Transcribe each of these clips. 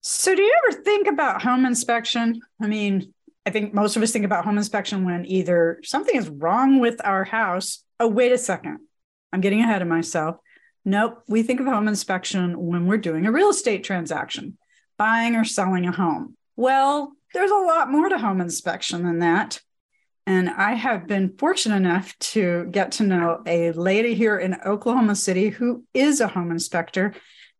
So do you ever think about home inspection? I mean, I think most of us think about home inspection when either something is wrong with our house. Oh, wait a second. I'm getting ahead of myself. Nope. We think of home inspection when we're doing a real estate transaction, buying or selling a home. Well, there's a lot more to home inspection than that. And I have been fortunate enough to get to know a lady here in Oklahoma City who is a home inspector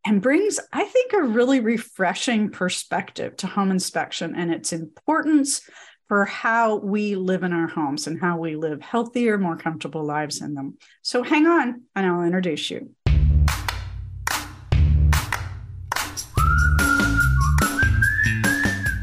and brings, I think, a really refreshing perspective to home inspection and its importance for how we live in our homes and how we live healthier, more comfortable lives in them. So hang on, and I'll introduce you.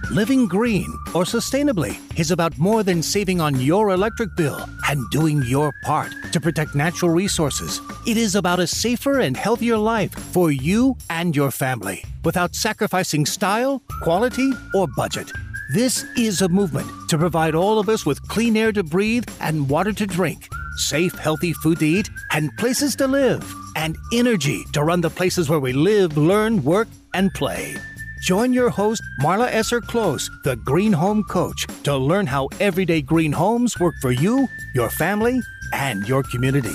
Living green or sustainably is about more than saving on your electric bill and doing your part to protect natural resources. It is about a safer and healthier life for you and your family without sacrificing style, quality, or budget. This is a movement to provide all of us with clean air to breathe and water to drink, safe, healthy food to eat, and places to live, and energy to run the places where we live, learn, work, and play. Join your host, Marla Esser-Close, the Green Home Coach, to learn how everyday green homes work for you, your family, and your community.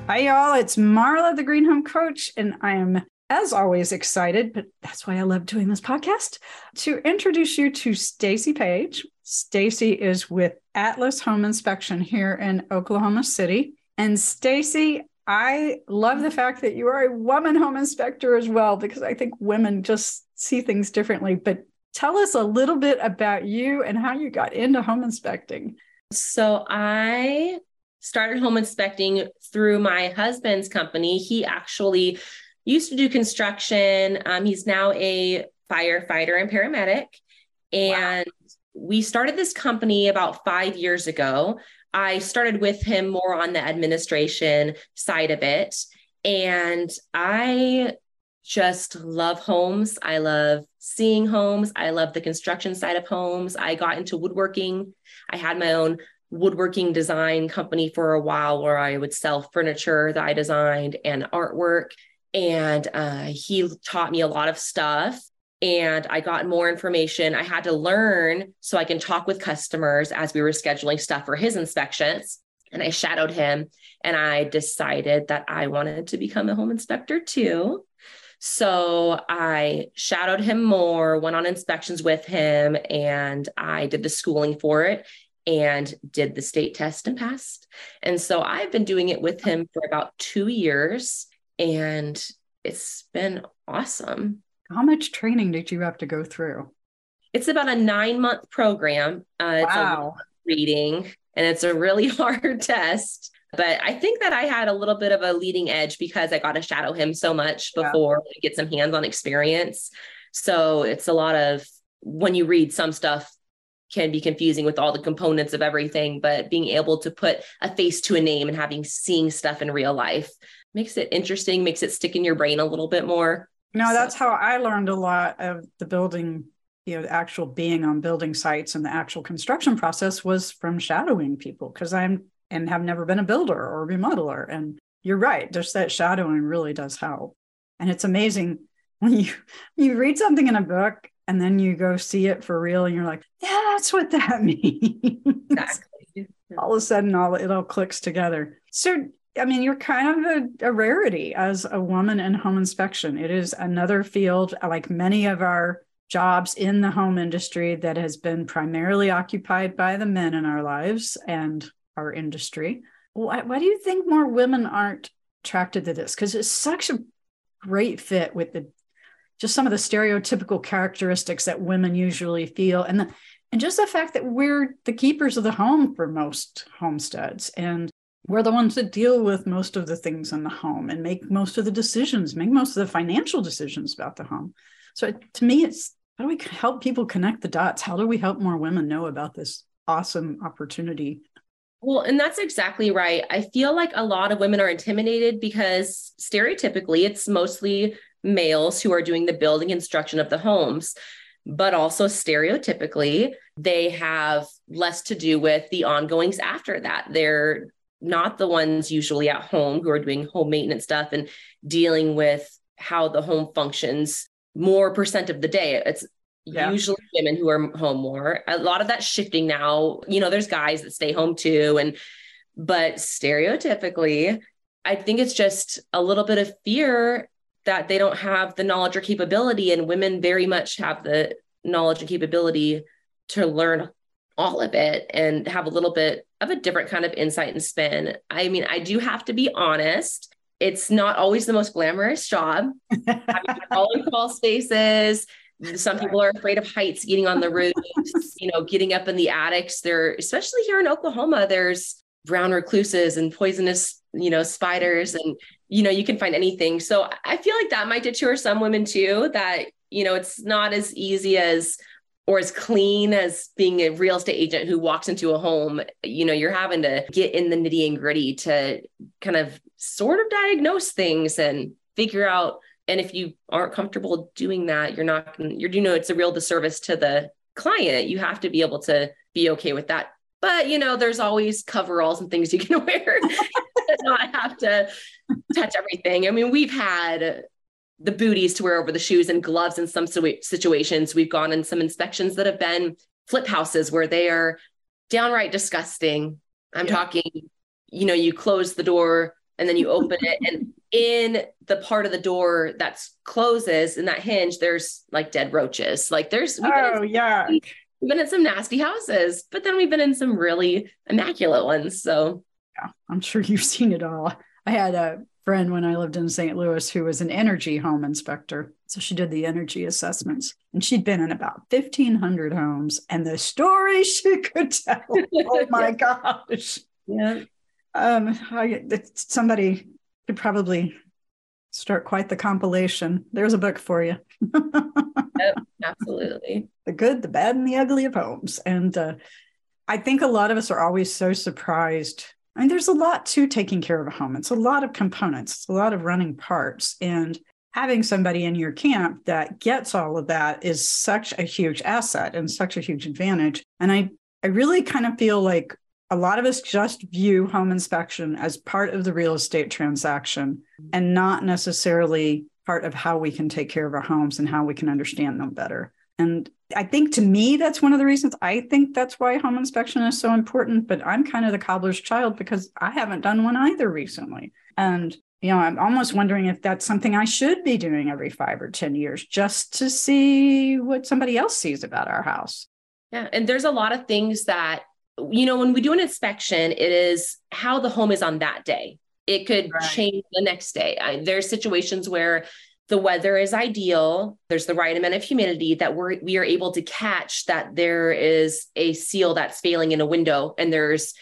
Hi, y'all. It's Marla, the Green Home Coach, and I am, as always, excited, but that's why I love doing this podcast, to introduce you to Stacey Page. Stacey is with Atlas Home Inspection here in Oklahoma City. And Stacey, I love the fact that you are a woman home inspector as well, because I think women just see things differently. But tell us a little bit about you and how you got into home inspecting. So I started home inspecting through my husband's company. He actually used to do construction. He's now a firefighter and paramedic. And we started this company about 5 years ago. I started with him more on the administration side of it. And I just love homes. I love seeing homes. I love the construction side of homes. I got into woodworking. I had my own woodworking design company for a while where I would sell furniture that I designed and artwork. And he taught me a lot of stuff. And I got more information. I had to learn so I can talk with customers as we were scheduling stuff for his inspections. And I shadowed him and I decided that I wanted to become a home inspector too. So I shadowed him more, went on inspections with him, and I did the schooling for it and did the state test and passed. And so I've been doing it with him for about 2 years and it's been awesome. How much training did you have to go through? It's about a 9-month program. It's a reading and it's a really hard test. But I think that I had a little bit of a leading edge because I got to shadow him so much before to get some hands-on experience. So it's a lot of, when you read, some stuff can be confusing with all the components of everything, but being able to put a face to a name and seeing stuff in real life makes it interesting, makes it stick in your brain a little bit more. No, that's how I learned a lot of the building, the actual being on building sites and the actual construction process was from shadowing people, because have never been a builder or a remodeler. And you're right, just that shadowing really does help. And it's amazing when you read something in a book and then you go see it for real and you're like, yeah, that's what that means. Exactly. All of a sudden, it all clicks together. So I mean, you're kind of a rarity as a woman in home inspection. It is another field, like many of our jobs in the home industry, that has been primarily occupied by the men in our lives and our industry. Why do you think more women aren't attracted to this? Because it's such a great fit with just some of the stereotypical characteristics that women usually feel. And just the fact that we're the keepers of the home for most homesteads. And we're the ones that deal with most of the things in the home and make most of the decisions, make most of the financial decisions about the home. So to me, it's how do we help people connect the dots? How do we help more women know about this awesome opportunity? Well, and that's exactly right. I feel like a lot of women are intimidated because stereotypically it's mostly males who are doing the building construction of the homes, but also stereotypically they have less to do with the ongoings after that. They're not the ones usually at home who are doing home maintenance stuff and dealing with how the home functions more percent of the day. It's usually women who are home more. A lot of that's shifting now. There's guys that stay home too. But stereotypically, I think it's just a little bit of fear that they don't have the knowledge or capability, and women very much have the knowledge and capability to learn all of it and have a little bit of a different kind of insight and spin. I mean, I do have to be honest. It's not always the most glamorous job. Having all in crawl spaces. Some people are afraid of heights, getting on the roofs, getting up in the attics. Especially here in Oklahoma, there's brown recluses and poisonous, spiders, and, you can find anything. So I feel like that might deter some women too, that, it's not as easy or as clean as being a real estate agent who walks into a home. You're having to get in the nitty and gritty to kind of sort of diagnose things and figure out. And if you aren't comfortable doing that, it's a real disservice to the client. You have to be able to be okay with that. But, there's always coveralls and things you can wear and not have to touch everything. I mean, we've had the booties to wear over the shoes and gloves in some situations. We've gone in some inspections that have been flip houses where they are downright disgusting. I'm talking, you close the door and then you open it, and in the part of the door that closes in that hinge, there's like dead roaches. Like we've been in some nasty houses, but then we've been in some really immaculate ones. So yeah, I'm sure you've seen it all. I had a friend when I lived in St. Louis who was an energy home inspector. So she did the energy assessments, and she'd been in about 1,500 homes, and the stories she could tell. Oh my gosh. Yeah. Somebody could probably start quite the compilation. There's a book for you. Yep, absolutely. The good, the bad, and the ugly of homes. And I think a lot of us are always so surprised. I mean, there's a lot to taking care of a home. It's a lot of components. It's a lot of running parts. And having somebody in your camp that gets all of that is such a huge asset and such a huge advantage. And I really kind of feel like a lot of us just view home inspection as part of the real estate transaction and not necessarily part of how we can take care of our homes and how we can understand them better. And I think, to me, that's one of the reasons I think that's why home inspection is so important. But I'm kind of the cobbler's child because I haven't done one either recently. And, I'm almost wondering if that's something I should be doing every 5 or 10 years just to see what somebody else sees about our house. Yeah. And there's a lot of things that, when we do an inspection, it is how the home is on that day. It could change the next day. There's situations where the weather is ideal. There's the right amount of humidity that we are able to catch that there is a seal that's failing in a window, and there's,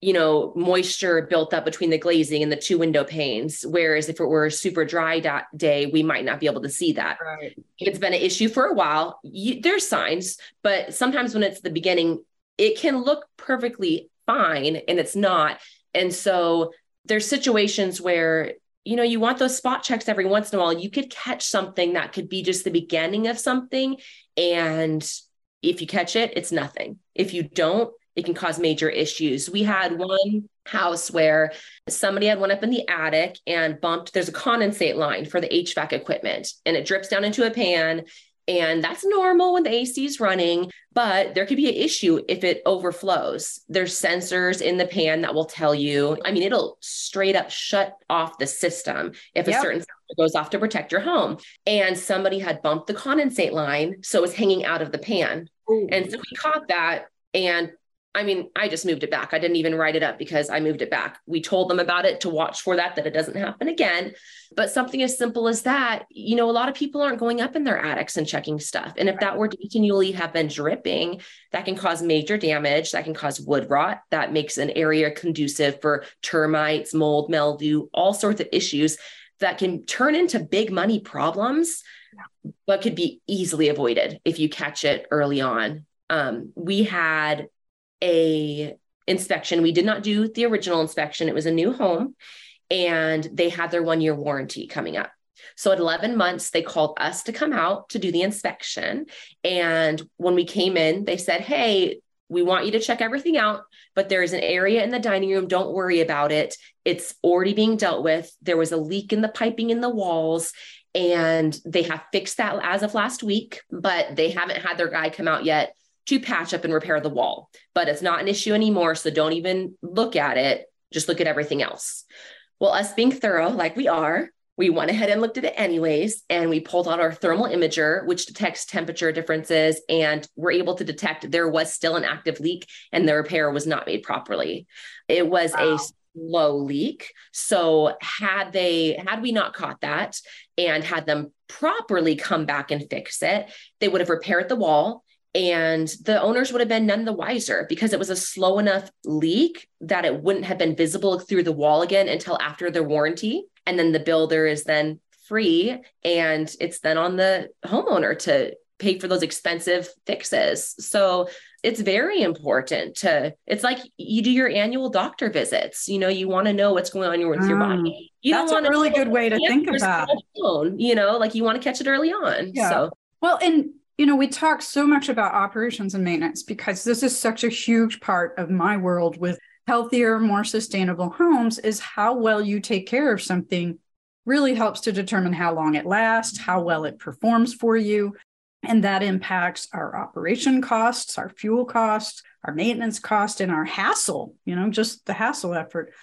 moisture built up between the glazing and the 2 window panes. Whereas if it were a super dry day, we might not be able to see that. Right. If it's been an issue for a while, there's signs, but sometimes when it's the beginning, it can look perfectly fine and it's not. And so there's situations where, you want those spot checks every once in a while. You could catch something that could be just the beginning of something. And if you catch it, it's nothing. If you don't, it can cause major issues. We had one house where somebody had one up in the attic and there's a condensate line for the HVAC equipment, and it drips down into a pan. And that's normal when the AC is running, but there could be an issue if it overflows. There's sensors in the pan that will tell you. I mean, it'll straight up shut off the system if a certain sensor goes off to protect your home. And somebody had bumped the condensate line, so it was hanging out of the pan. Ooh. And so we caught that. And I mean, I just moved it back. I didn't even write it up because I moved it back. We told them about it to watch for that it doesn't happen again. But something as simple as that, a lot of people aren't going up in their attics and checking stuff. And if that were to continually have been dripping, that can cause major damage. That can cause wood rot. That makes an area conducive for termites, mold, mildew, all sorts of issues that can turn into big money problems, but could be easily avoided if you catch it early on. We had a inspection. We did not do the original inspection. It was a new home, and they had their 1-year warranty coming up. So at 11 months, they called us to come out to do the inspection. And when we came in, they said, hey, we want you to check everything out, but there's an area in the dining room. Don't worry about it. It's already being dealt with. There was a leak in the piping in the walls, and they have fixed that as of last week, but they haven't had their guy come out yet to patch up and repair the wall. But it's not an issue anymore, so don't even look at it. Just look at everything else. Well, us being thorough like we are, we went ahead and looked at it anyways, and we pulled out our thermal imager, which detects temperature differences, and we're able to detect there was still an active leak and the repair was not made properly. It was a slow leak. So had we not caught that and had them properly come back and fix it, they would have repaired the wall, and the owners would have been none the wiser, because it was a slow enough leak that it wouldn't have been visible through the wall again until after the warranty. And then the builder is then free, and it's then on the homeowner to pay for those expensive fixes. So it's very important it's like you do your annual doctor visits. You want to know what's going on with your body. That's a really good way to think about it. Like you want to catch it early on. Yeah. So, well, and we talk so much about operations and maintenance because this is such a huge part of my world with healthier, more sustainable homes. Is how well you take care of something really helps to determine how long it lasts, how well it performs for you. And that impacts our operation costs, our fuel costs, our maintenance cost, and our hassle, just the hassle effort.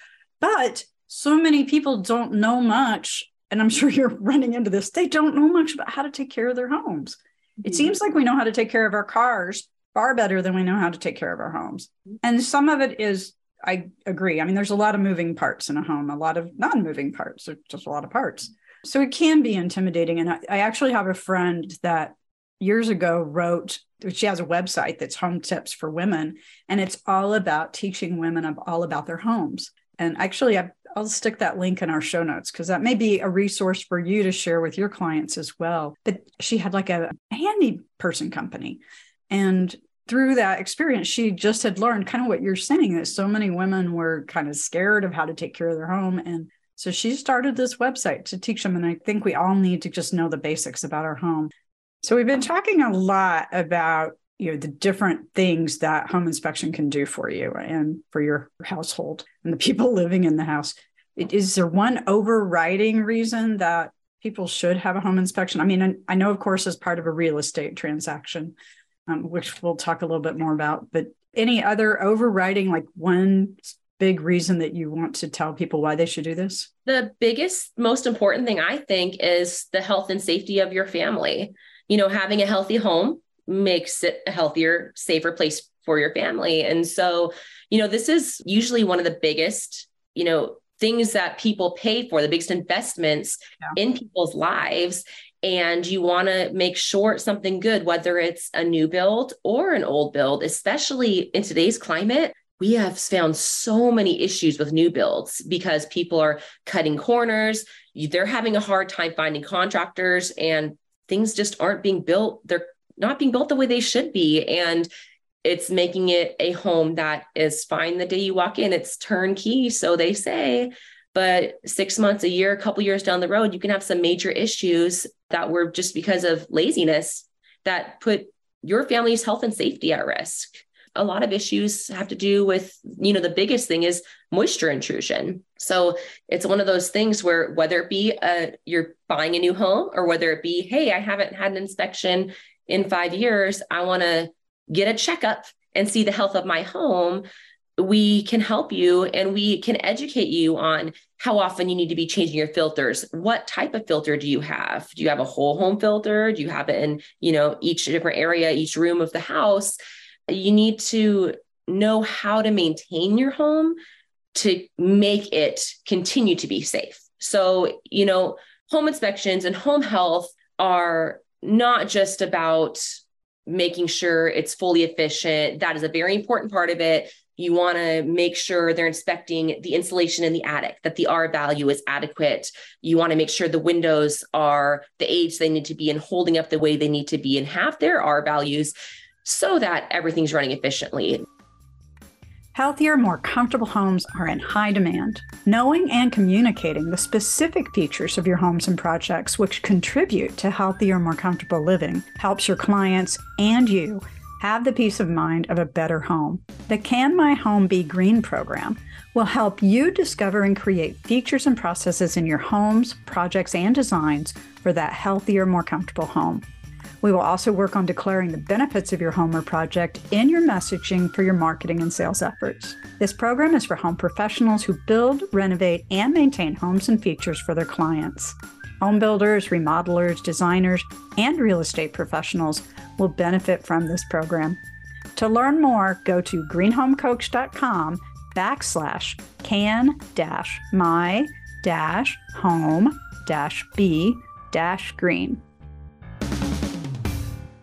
But so many people don't know much, and I'm sure you're running into this. They don't know much about how to take care of their homes. It seems like we know how to take care of our cars far better than we know how to take care of our homes. And some of it is, I agree. I mean, there's a lot of moving parts in a home, a lot of non-moving parts, there's just a lot of parts. So it can be intimidating. And I actually have a friend that years ago wrote, she has a website that's Home Tips for Women, and it's all about teaching women all about their homes. And actually, I'll stick that link in our show notes because that may be a resource for you to share with your clients as well. But she had like a handy person company. And through that experience, she just had learned kind of what you're saying, that so many women were kind of scared of how to take care of their home. And so she started this website to teach them. And I think we all need to just know the basics about our home. So we've been talking a lot about the different things that home inspection can do for you and for your household and the people living in the house. Is there one overriding reason that people should have a home inspection? I mean, I know, of course, as part of a real estate transaction, which we'll talk a little bit more about, but any other overriding, like one big reason that you want to tell people why they should do this? The biggest, most important thing, I think, is the health and safety of your family. Having a healthy home makes it a healthier, safer place for your family. And so, this is usually one of the biggest, things that people pay for, the biggest investments in people's lives. And you want to make sure it's something good, whether it's a new build or an old build, especially in today's climate. We have found so many issues with new builds because people are cutting corners. They're having a hard time finding contractors, and things just aren't being built. They're not being built the way they should be. And it's making it a home that is fine the day you walk in. It's turnkey, so they say. But 6 months, a year, a couple years down the road, you can have some major issues that were just because of laziness that put your family's health and safety at risk. A lot of issues have to do with, the biggest thing is moisture intrusion. So it's one of those things where whether it be you're buying a new home, or whether it be, hey, I haven't had an inspection in 5 years, I want to get a checkup and see the health of my home, we can help you, and we can educate you on how often you need to be changing your filters. What type of filter do you have? Do you have a whole home filter? Do you have it in, each different area, each room of the house? You need to know how to maintain your home to make it continue to be safe. So, home inspections and home health are not just about making sure it's fully efficient. That is a very important part of it. You want to make sure they're inspecting the insulation in the attic, that the R value is adequate. You want to make sure the windows are the age they need to be and holding up the way they need to be and have their R values so that everything's running efficiently. Healthier, more comfortable homes are in high demand. Knowing and communicating the specific features of your homes and projects which contribute to healthier, more comfortable living helps your clients and you Have the peace of mind of a better home. The Can My Home Be Green program will help you discover and create features and processes in your homes, projects, and designs for that healthier, more comfortable home. We will also work on declaring the benefits of your home or project in your messaging for your marketing and sales efforts. This program is for home professionals who build, renovate, and maintain homes and features for their clients. Home builders, remodelers, designers, and real estate professionals will benefit from this program. To learn more, go to greenhomecoach.com/can-my-home-be-green.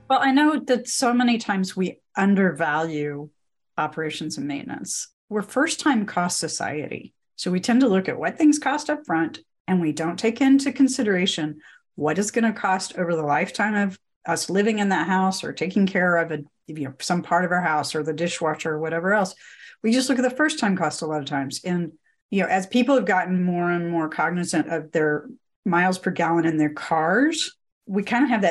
Well, I know that so many times we undervalue operations and maintenance. We're first-time cost society. So we tend to look at what things cost up front, and we don't take into consideration what it's going to cost over the lifetime of us living in that house or taking care of some part of our house or the dishwasher or whatever else. We just look at the first time cost a lot of times. And, as people have gotten more and more cognizant of their miles per gallon in their cars, we kind of have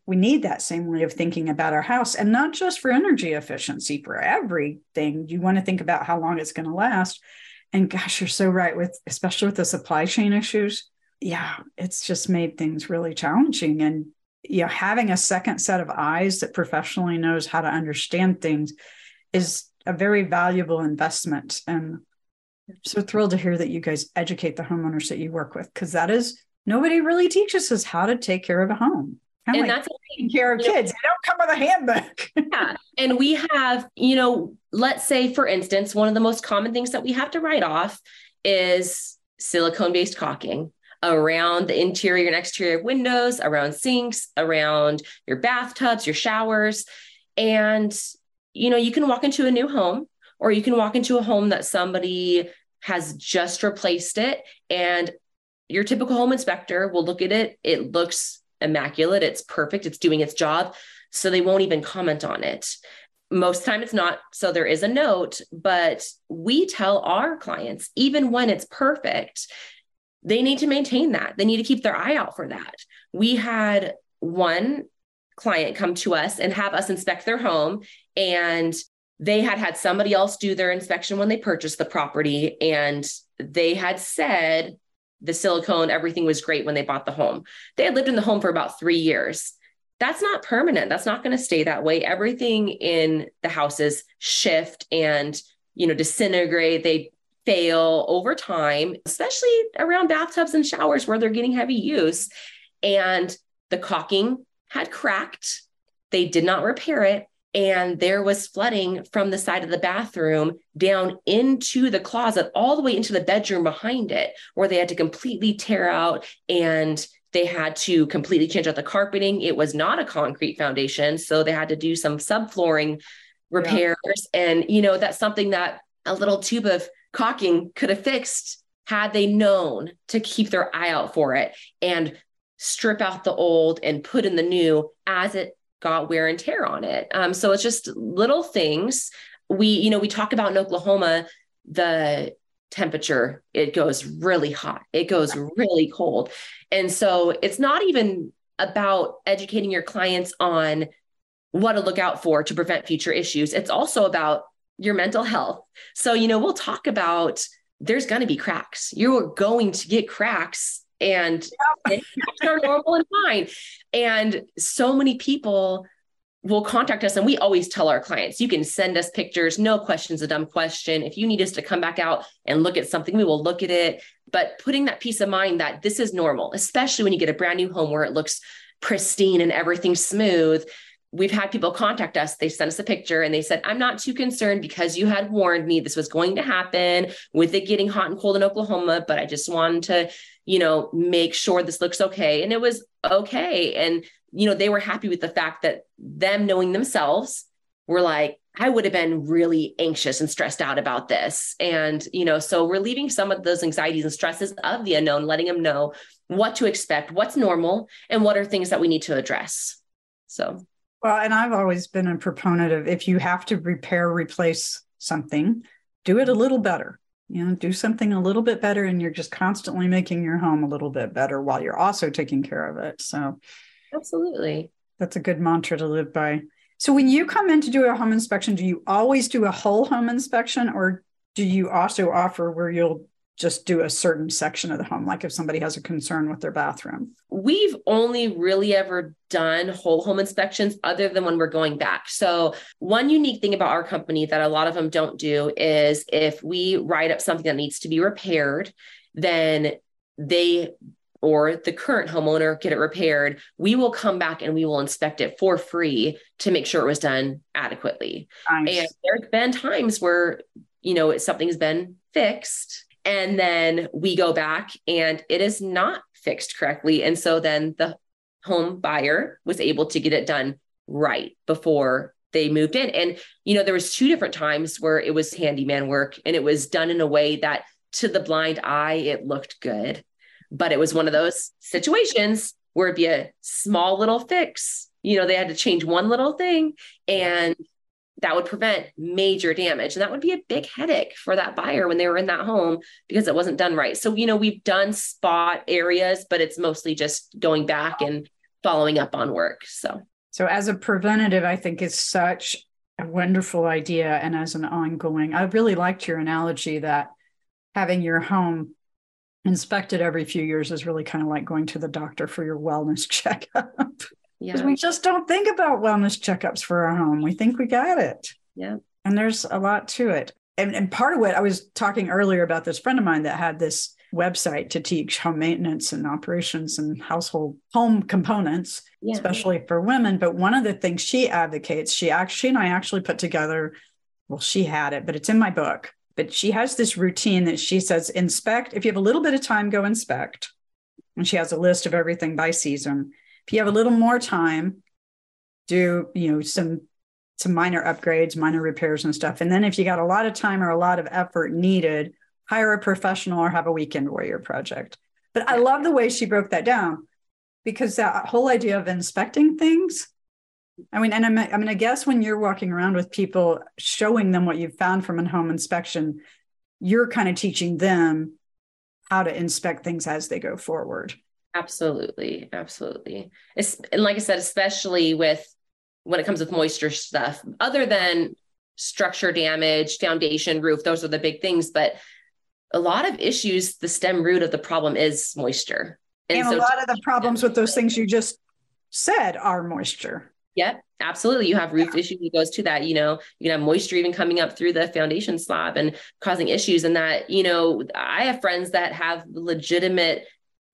we need that same way of thinking about our house, and not just for energy efficiency, for everything. You want to think about how long it's going to last. And gosh, you're so right, especially with the supply chain issues. Yeah, it's just made things really challenging. And, having a second set of eyes that professionally knows how to understand things is a very valuable investment. And I'm so thrilled to hear that you guys educate the homeowners that you work with, because nobody really teaches us how to take care of a home. Kind of like that's taking care of kids. They don't come with a handbook. Yeah. And we have, let's say, for instance, one of the most common things that we have to write off is silicone-based caulking around the interior and exterior windows, around sinks, around your bathtubs, your showers. And, you can walk into a new home, or you can walk into a home that somebody has just replaced it, and your typical home inspector will look at it. It looks immaculate. It's perfect. It's doing its job. So they won't even comment on it. Most time it's not. So there is a note, but we tell our clients, even when it's perfect, they need to maintain that. They need to keep their eye out for that. We had one client come to us and have us inspect their home, and they had somebody else do their inspection when they purchased the property. And they had said the silicone, everything was great when they bought the home. They had lived in the home for about 3 years. That's not permanent. That's not going to stay that way. Everything in the houses shift and, disintegrate. They fail over time, especially around bathtubs and showers where they're getting heavy use. And the caulking had cracked. They did not repair it. And there was flooding from the side of the bathroom down into the closet, all the way into the bedroom behind it, where they had to completely tear out, and they had to completely change out the carpeting. It was not a concrete foundation, so they had to do some subflooring repairs. Yeah. And, that's something that a little tube of caulking could have fixed had they known to keep their eye out for it and strip out the old and put in the new as it got wear and tear on it. So it's just little things. We talk about in Oklahoma, the temperature, it goes really hot. It goes really cold. And so it's not even about educating your clients on what to look out for to prevent future issues. It's also about your mental health. So, we'll talk about there's going to be cracks. You're going to get cracks, and cracks are normal and fine. And so many people will contact us, and we always tell our clients, you can send us pictures. No question's a dumb question. If you need us to come back out and look at something, we will look at it. But putting that peace of mind that this is normal, especially when you get a brand new home where it looks pristine and everything's smooth. We've had people contact us. They sent us a picture and they said, I'm not too concerned because you had warned me this was going to happen with it getting hot and cold in Oklahoma, but I just wanted to, make sure this looks okay. And it was okay. And, they were happy with the fact that them knowing themselves were like, I would have been really anxious and stressed out about this. And, so relieving some of those anxieties and stresses of the unknown, letting them know what to expect, what's normal, and what are things that we need to address. So. Well, and I've always been a proponent of, if you have to replace something, do it a little better. Do something a little bit better, and you're just constantly making your home a little bit better while you're also taking care of it. So absolutely. That's a good mantra to live by. So when you come in to do a home inspection, do you always do a whole home inspection, or do you also offer where you'll just do a certain section of the home, like if somebody has a concern with their bathroom? We've only really ever done whole home inspections other than when we're going back. So one unique thing about our company that a lot of them don't do is if we write up something that needs to be repaired, then they or the current homeowner get it repaired, we will come back and we will inspect it for free to make sure it was done adequately. Nice. And there's been times where, something's been fixed and then we go back and it is not fixed correctly. And so then the home buyer was able to get it done right before they moved in. And, there was 2 different times where it was handyman work and it was done in a way that to the blind eye, it looked good. But it was one of those situations where it'd be a small little fix. They had to change one little thing and that would prevent major damage. And that would be a big headache for that buyer when they were in that home because it wasn't done right. So, we've done spot areas, but it's mostly just going back and following up on work. So as a preventative, I think is such a wonderful idea. And as an ongoing, I really liked your analogy that having your home inspected every few years is really kind of like going to the doctor for your wellness checkup. Because we just don't think about wellness checkups for our home. We think we got it. Yeah. And there's a lot to it. And part of what I was talking earlier about this friend of mine that had this website to teach home maintenance and operations and household home components, especially for women. But one of the things she advocates, she and I actually put together, well, she had it, but it's in my book. But she has this routine that she says, inspect. If you have a little bit of time, go inspect. And she has a list of everything by season. If you have a little more time, do, some minor upgrades, minor repairs and stuff. And then if you got a lot of time or a lot of effort needed, hire a professional or have a weekend warrior project. But I love the way she broke that down, because that whole idea of inspecting things, I guess when you're walking around with people, showing them what you've found from a home inspection, you're kind of teaching them how to inspect things as they go forward. Absolutely. Absolutely. And like I said, especially when it comes with moisture stuff, other than structure damage, foundation, roof, those are the big things. But a lot of issues, the stem root of the problem is moisture. And so a lot of the problems with those things you just said are moisture. Yep, absolutely. You have roof issues that goes to that, you can have moisture even coming up through the foundation slab and causing issues. And that, I have friends that have legitimate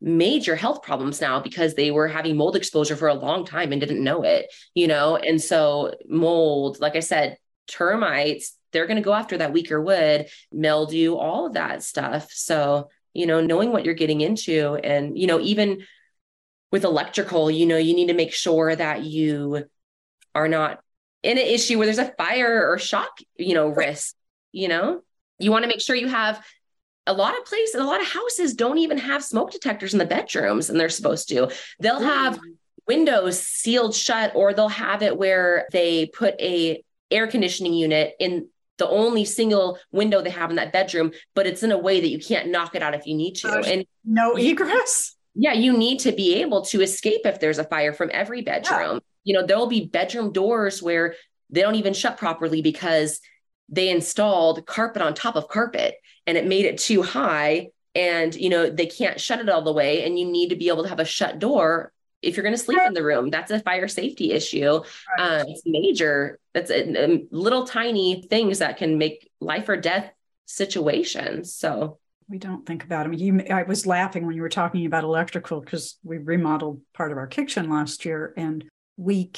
major health problems now because they were having mold exposure for a long time and didn't know it, and so mold, like I said, termites, they're going to go after that weaker wood, mildew, all of that stuff. So, knowing what you're getting into and, even with electrical, you need to make sure that you are not in an issue where there's a fire or shock, risk, you want to make sure you have a lot of houses don't even have smoke detectors in the bedrooms, and they're supposed to. They'll have windows sealed shut, or they'll have it where they put a air conditioning unit in the only single window they have in that bedroom, but it's in a way that you can't knock it out if you need to. And no egress. Yeah, you need to be able to escape if there's a fire from every bedroom. Yeah. There'll be bedroom doors where they don't even shut properly because they installed carpet on top of carpet and it made it too high, and, they can't shut it all the way. And you need to be able to have a shut door if you're going to sleep in the room. That's a fire safety issue. Right. It's major. That's a little tiny things that can make life or death situations. So we don't think about them. I was laughing when you were talking about electrical, because we remodeled part of our kitchen last year, and we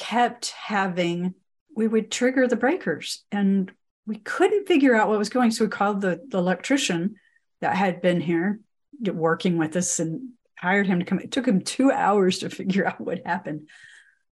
would trigger the breakers and we couldn't figure out what was going. So we called the electrician that had been here working with us and hired him to come. It took him 2 hours to figure out what happened.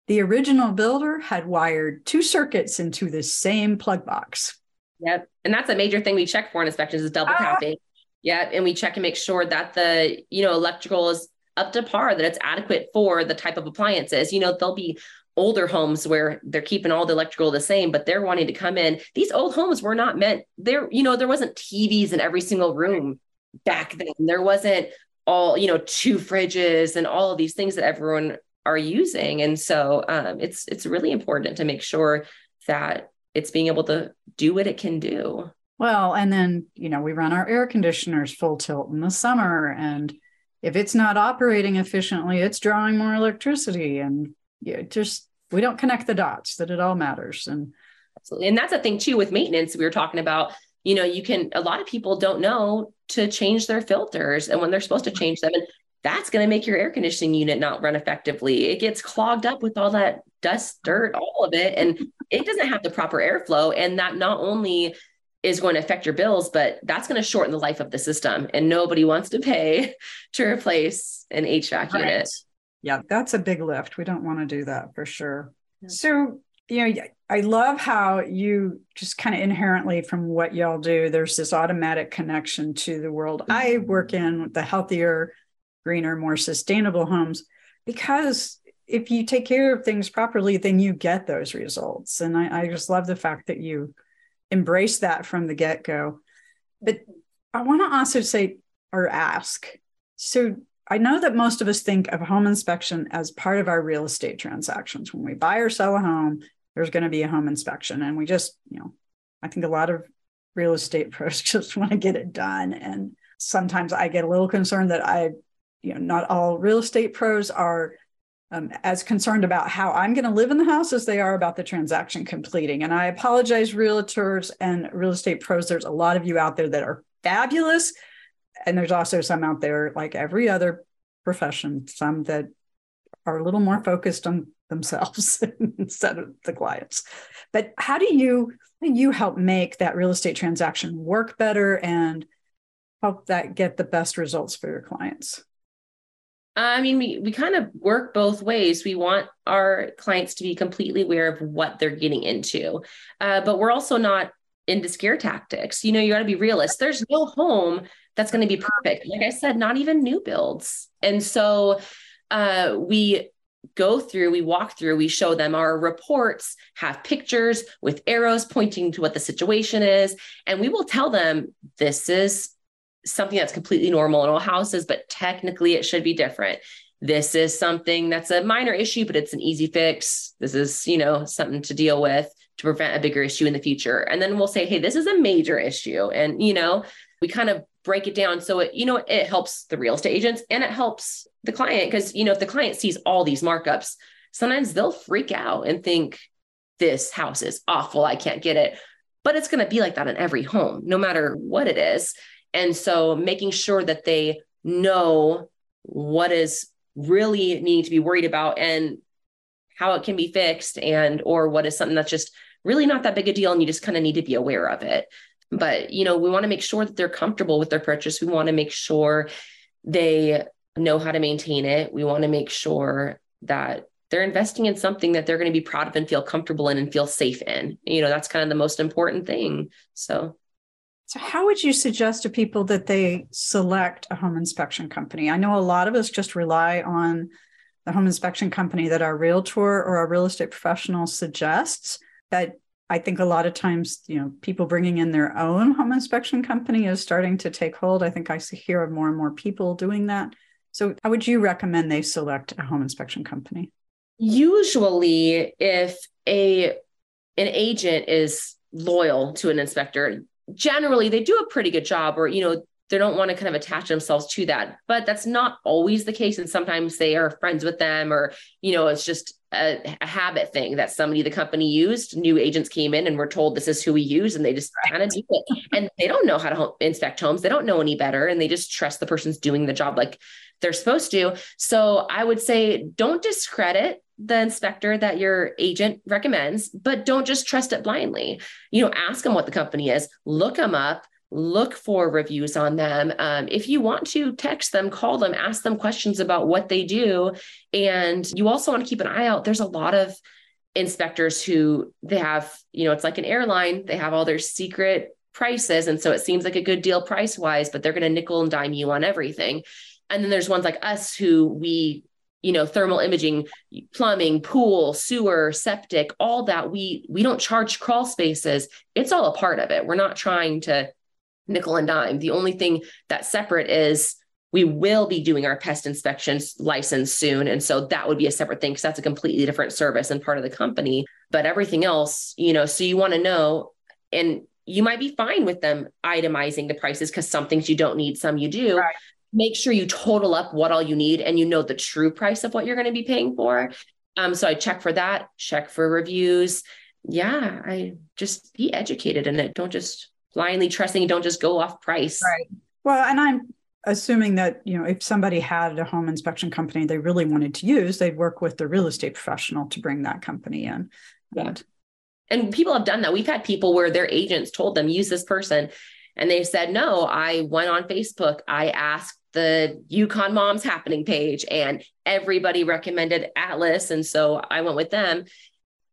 The original builder had wired 2 circuits into the same plug box. Yep. And that's a major thing we check for in inspections is double tapping. Yeah. And we check and make sure that the, electrical is up to par, that it's adequate for the type of appliances. There'll be older homes where they're keeping all the electrical the same, but they're wanting to come in. These old homes were not meant there. There wasn't TVs in every single room back then. There wasn't all, 2 fridges and all of these things that everyone are using. And so it's really important to make sure that it's being able to do what it can do. Well, and then, we run our air conditioners full tilt in the summer, and if it's not operating efficiently, it's drawing more electricity, and we don't connect the dots that it all matters. And absolutely. And that's a thing too with maintenance. We were talking about, a lot of people don't know to change their filters and when they're supposed to change them. And that's going to make your air conditioning unit not run effectively. It gets clogged up with all that dust, dirt, all of it. And it doesn't have the proper airflow. And that not only is going to affect your bills, but that's going to shorten the life of the system. And nobody wants to pay to replace an HVAC unit. Yeah, that's a big lift. We don't want to do that for sure. Yeah. So, I love how you just kind of inherently from what y'all do, there's this automatic connection to the world I work in, the healthier, greener, more sustainable homes, because if you take care of things properly, then you get those results. And I just love the fact that you embrace that from the get-go. But I want to also say or ask, so I know that most of us think of home inspection as part of our real estate transactions. When we buy or sell a home, there's going to be a home inspection. And we just, I think a lot of real estate pros just want to get it done. And sometimes I get a little concerned that not all real estate pros are as concerned about how I'm going to live in the house as they are about the transaction completing. And I apologize, realtors and real estate pros. There's a lot of you out there that are fabulous. And there's also some out there, like every other profession, some that are a little more focused on themselves instead of the clients. But how do you help make that real estate transaction work better and help that get the best results for your clients? We kind of work both ways. We want our clients to be completely aware of what they're getting into, but we're also not into scare tactics. You got to be realist. There's no home that's going to be perfect. Like I said, not even new builds. And so we walk through, we show them our reports, have pictures with arrows pointing to what the situation is. And we will tell them this is something that's completely normal in all houses, but technically it should be different. This is something that's a minor issue, but it's an easy fix. This is, something to deal with to prevent a bigger issue in the future. And then we'll say, hey, this is a major issue. And, we kind of break it down. So it helps the real estate agents and it helps the client. Because, if the client sees all these markups, sometimes they'll freak out and think this house is awful. I can't get it. But it's going to be like that in every home, no matter what it is. And so making sure that they know what is really needing to be worried about and how it can be fixed or what is something that's just really not that big a deal. And you just kind of need to be aware of it. But, we want to make sure that they're comfortable with their purchase. We want to make sure they know how to maintain it. We want to make sure that they're investing in something that they're going to be proud of and feel comfortable in and feel safe in. That's kind of the most important thing. So how would you suggest to people that they select a home inspection company? I know a lot of us just rely on the home inspection company that our realtor or our real estate professional suggests. But I think a lot of times, people bringing in their own home inspection company is starting to take hold. I think I hear of more and more people doing that. So how would you recommend they select a home inspection company? Usually, if an agent is loyal to an inspector, generally they do a pretty good job, or, they don't want to kind of attach themselves to that, but that's not always the case. And sometimes they are friends with them, or, it's just a habit thing that the company used. New agents came in and were told this is who we use, and they just kind of do it. And they don't know how to inspect homes. They don't know any better. And they just trust the person's doing the job like they're supposed to. So I would say, don't discredit the inspector that your agent recommends, but don't just trust it blindly. Ask them what the company is, look them up, look for reviews on them. If you want to text them, call them, ask them questions about what they do. And you also want to keep an eye out. There's a lot of inspectors who they have, it's like an airline, they have all their secret prices. And so it seems like a good deal price wise, but they're going to nickel and dime you on everything. And then there's ones like us who we, thermal imaging, plumbing, pool, sewer, septic, all that. We don't charge crawl spaces. It's all a part of it. We're not trying to nickel and dime. The only thing that's separate is we will be doing our pest inspections license soon. And so that would be a separate thing because that's a completely different service and part of the company. But everything else, so you want to know, and you might be fine with them itemizing the prices because some things you don't need, some you do. Right. Make sure you total up what all you need and the true price of what you're going to be paying for. So I check for that, check for reviews. Yeah, I just be educated in it. Don't just blindly trusting, don't just go off price. Right. Well, and I'm assuming that, if somebody had a home inspection company they really wanted to use, they'd work with the real estate professional to bring that company in. Yeah. And people have done that. We've had people where their agents told them, use this person. And they said, no, I went on Facebook. I asked the Yukon Moms Happening page and everybody recommended Atlas. And so I went with them.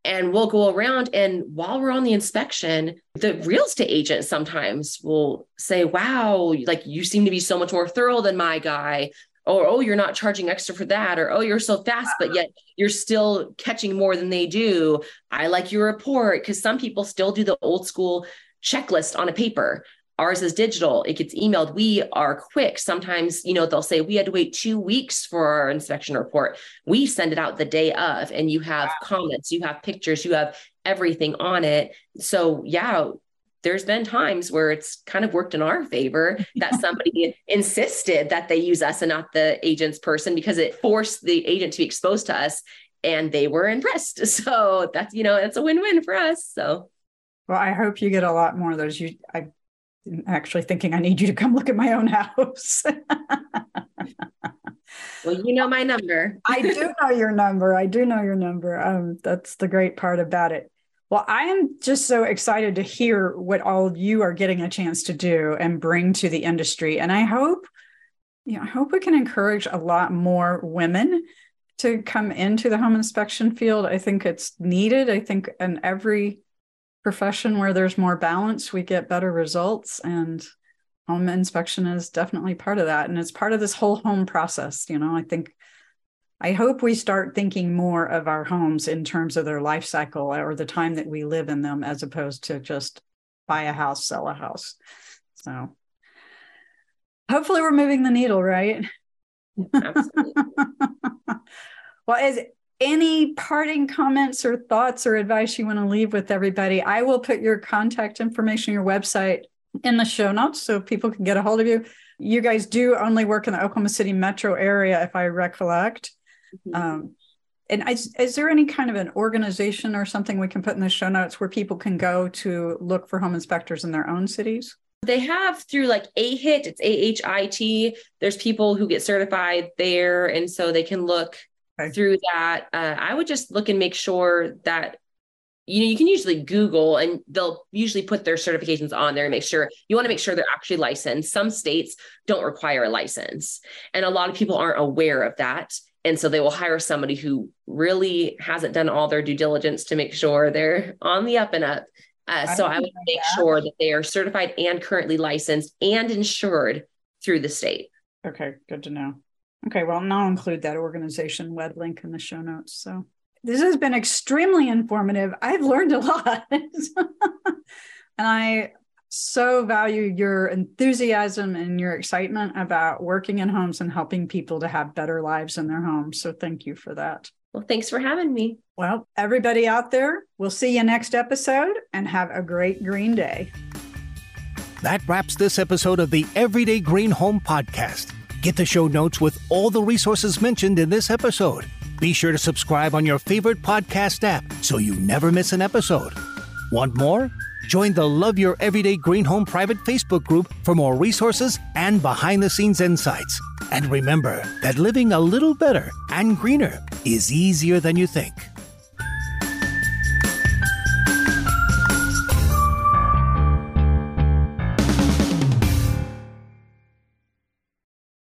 And we'll go around, and while we're on the inspection, the real estate agent sometimes will say, wow, like you seem to be so much more thorough than my guy, or, oh, you're not charging extra for that, or, oh, you're so fast, but yet you're still catching more than they do. I like your report, because some people still do the old school checklist on a paper. Ours is digital. It gets emailed. We are quick. Sometimes, they'll say we had to wait 2 weeks for our inspection report. We send it out the day of, and you have comments, you have pictures, you have everything on it. So yeah, there's been times where it's kind of worked in our favor that somebody insisted that they use us and not the agent's person, because it forced the agent to be exposed to us and they were impressed. So that's, it's a win-win for us. So. Well, I hope you get a lot more of those. I'm actually thinking I need you to come look at my own house. Well, my number. I do know your number. That's the great part about it. Well, I am just so excited to hear what all of you are getting a chance to do and bring to the industry. And I hope we can encourage a lot more women to come into the home inspection field. I think it's needed. I think in every profession where there's more balance, we get better results, and home inspection is definitely part of that. And it's part of this whole home process. I hope we start thinking more of our homes in terms of their life cycle or the time that we live in them, as opposed to just buy a house, sell a house. So hopefully we're moving the needle, right? Absolutely. Well, any parting comments or thoughts or advice you want to leave with everybody? I will put your contact information, your website in the show notes so people can get a hold of you. You guys do only work in the Oklahoma City metro area, if I recollect. Mm-hmm. And is there any kind of an organization or something we can put in the show notes where people can go to look for home inspectors in their own cities? They have through like AHIT, it's AHIT. There's people who get certified there. And so they can look through that. I would just look and make sure that, you can usually Google and they'll usually put their certifications on there and you want to make sure they're actually licensed. Some states don't require a license, and a lot of people aren't aware of that. And so they will hire somebody who really hasn't done all their due diligence to make sure they're on the up and up. So I would make sure that they are certified and currently licensed and insured through the state. Okay, good to know. Okay, well, and I'll include that organization web link in the show notes. So this has been extremely informative. I've learned a lot. And I so value your enthusiasm and your excitement about working in homes and helping people to have better lives in their homes. So thank you for that. Well, thanks for having me. Well, everybody out there, we'll see you next episode, and have a great green day. That wraps this episode of the Everyday Green Home Podcast. Get the show notes with all the resources mentioned in this episode. Be sure to subscribe on your favorite podcast app so you never miss an episode. Want more? Join the Love Your Everyday Green Home private Facebook group for more resources and behind-the-scenes insights. And remember that living a little better and greener is easier than you think.